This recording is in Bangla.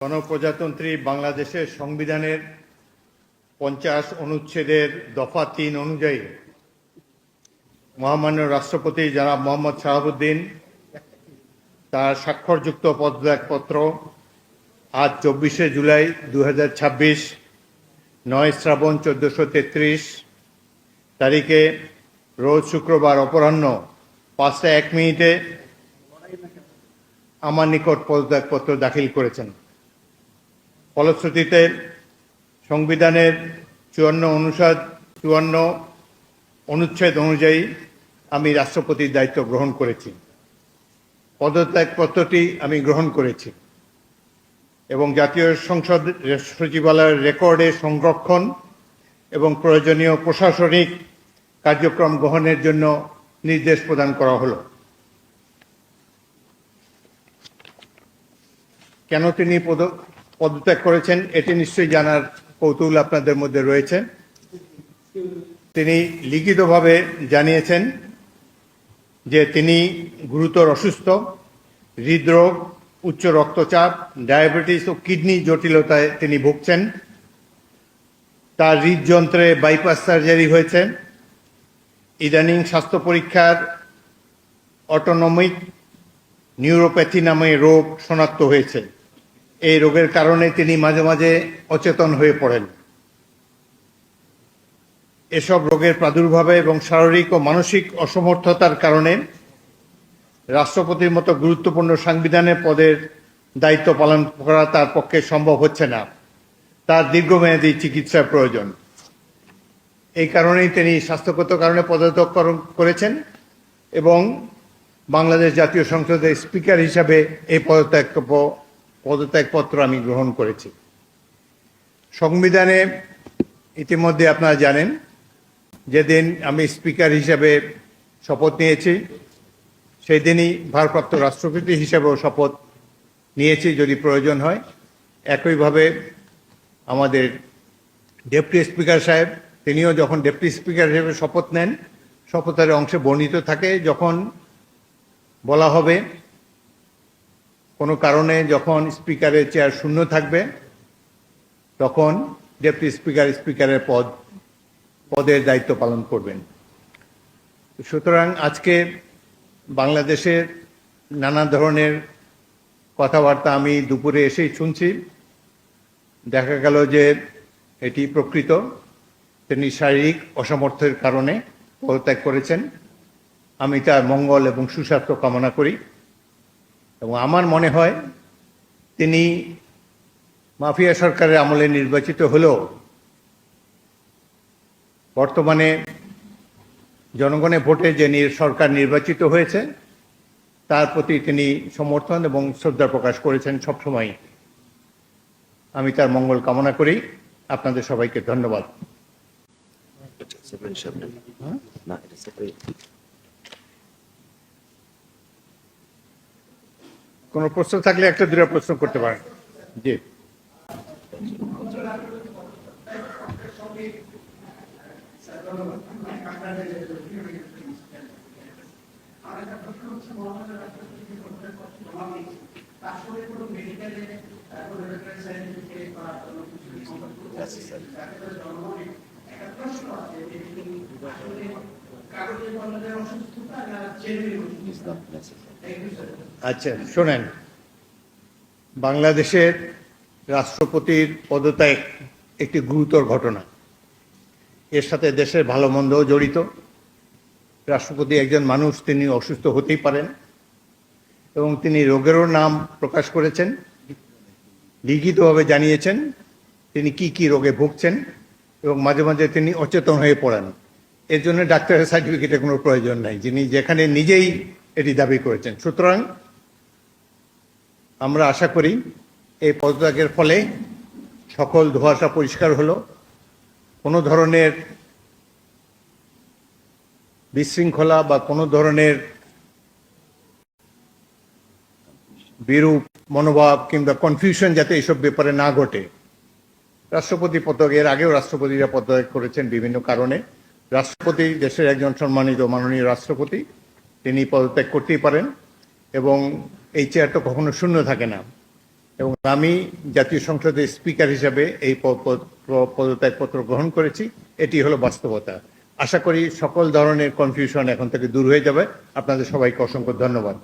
গণপ্রজাতন্ত্রী বাংলাদেশের সংবিধানের 50 অনুচ্ছেদের দফা 3 অনুযায়ী মহামান্য রাষ্ট্রপতি জনাব মোহাম্মদ শাহাবুদ্দিন তার স্বাক্ষরযুক্ত পদত্যাগপত্র আজ 24শে জুলাই 2026 9 শ্রাবণ 1433 তারিখে রোজ শুক্রবার অপরাহ্ন 5:01 আমার নিকট পদত্যাগপত্র দাখিল করেছেন। ফলশ্রুতিতে সংবিধানের 54 অনুচ্ছেদ অনুযায়ী আমি রাষ্ট্রপতির দায়িত্ব গ্রহণ করেছি। পদত্যাগপত্রটি আমি গ্রহণ করেছি এবং জাতীয় সংসদ সচিবালয়ের রেকর্ডে সংরক্ষণ এবং প্রয়োজনীয় প্রশাসনিক কার্যক্রম গ্রহণের জন্য নির্দেশ প্রদান করা হলো। কেন তিনি পদত্যাগ করেছেন এটি নিশ্চয়ই জানার কৌতূহল আপনাদের মধ্যে রয়েছে। তিনি লিখিতভাবে জানিয়েছেন যে তিনি গুরুতর অসুস্থ, হৃদরোগ, উচ্চ রক্তচাপ, ডায়াবেটিস ও কিডনি জটিলতায় তিনি ভুগছেন। তার হৃদযন্ত্রে বাইপাস সার্জারি হয়েছে। ইদানিং স্বাস্থ্য পরীক্ষার অটোনমিক নিউরোপ্যাথি নামে রোগ শনাক্ত হয়েছে। এই রোগের কারণে তিনি মাঝে মাঝে অচেতন হয়ে পড়েন। এসব রোগের প্রাদুর্ভাবে এবং শারীরিক ও মানসিক অসমর্থতার কারণে রাষ্ট্রপতির মতো গুরুত্বপূর্ণ সাংবিধানিক পদের দায়িত্ব পালন করা তার পক্ষে সম্ভব হচ্ছে না। তার দীর্ঘমেয়াদী চিকিৎসার প্রয়োজন। এই কারণেই তিনি স্বাস্থ্যগত কারণে পদত্যাগ করেছেন এবং বাংলাদেশ জাতীয় সংসদের স্পিকার হিসাবে এই পদত্যাগপত্র আমি গ্রহণ করেছি। সংবিধানে ইতিমধ্যে আপনারা জানেন যেদিন আমি স্পিকার হিসাবে শপথ নিয়েছি সেই দিনই ভারপ্রাপ্ত রাষ্ট্রপতি হিসাবেও শপথ নিয়েছি যদি প্রয়োজন হয়। একইভাবে আমাদের ডেপুটি স্পিকার সাহেব তিনিও যখন ডেপুটি স্পিকার হিসেবে শপথ নেন শপথের অংশে বর্ণিত থাকে যখন বলা হবে কোনো কারণে যখন স্পিকারের চেয়ার শূন্য থাকবে তখন ডেপুটি স্পিকারের পদের দায়িত্ব পালন করবেন। সুতরাং আজকে বাংলাদেশের নানা ধরনের কথাবার্তা আমি দুপুরে এসেই শুনছি। দেখা গেল যে এটি প্রকৃত, তিনি শারীরিক অসামর্থ্যের কারণে পদত্যাগ করেছেন। আমি তার মঙ্গল এবং সুস্বাস্থ্য কামনা করি এবং আমার মনে হয় তিনি মাফিয়া সরকারের আমলে নির্বাচিত হলেও বর্তমানে জনগণের ভোটে যে সরকার নির্বাচিত হয়েছে তার প্রতি তিনি সমর্থন এবং শ্রদ্ধা প্রকাশ করেছেন সবসময়। আমি তার মঙ্গল কামনা করি। আপনাদের সবাইকে ধন্যবাদ। কোনো প্রশ্ন থাকলে একটা দুটো প্রশ্ন করতে পারেন। জি, আচ্ছা শোনেন, বাংলাদেশের রাষ্ট্রপতির পদত্যাগ একটি গুরুতর ঘটনা। এর সাথে দেশের ভালো মন্দও জড়িত। রাষ্ট্রপতি একজন মানুষ, তিনি অসুস্থ হতেই পারেন এবং তিনি রোগেরও নাম প্রকাশ করেছেন, লিখিতভাবে জানিয়েছেন তিনি কি কি রোগে ভুগছেন এবং মাঝে মাঝে তিনি অচেতন হয়ে পড়েন। এর জন্য ডাক্তারের সার্টিফিকেটের কোনো প্রয়োজন নাই, যিনি যেখানে নিজেই এটি দাবি করেছেন। সুতরাং আমরা আশা করি এই পদত্যাগের ফলে সকল ধোঁয়াশা পরিষ্কার হলো। কোনো ধরনের বিশৃঙ্খলা বা কোনো ধরনের বিরূপ মনোভাব কিংবা কনফিউশন যাতে এইসব ব্যাপারে না ঘটে। রাষ্ট্রপতি পদত্যাগ, এর আগেও রাষ্ট্রপতিরা পদত্যাগ করেছেন বিভিন্ন কারণে। রাষ্ট্রপতি দেশের একজন সম্মানিত মাননীয় রাষ্ট্রপতি, তিনি পদত্যাগ করতেই পারেন এবং এই চেয়ার তো কখনো শূন্য থাকে না। এবং আমি জাতীয় সংসদের স্পিকার হিসাবে এই পদত্যাগপত্র গ্রহণ করেছি। এটি হলো বাস্তবতা। আশা করি সকল ধরনের কনফিউশন এখন থেকে দূর হয়ে যাবে। আপনাদের সবাইকে অসংখ্য ধন্যবাদ।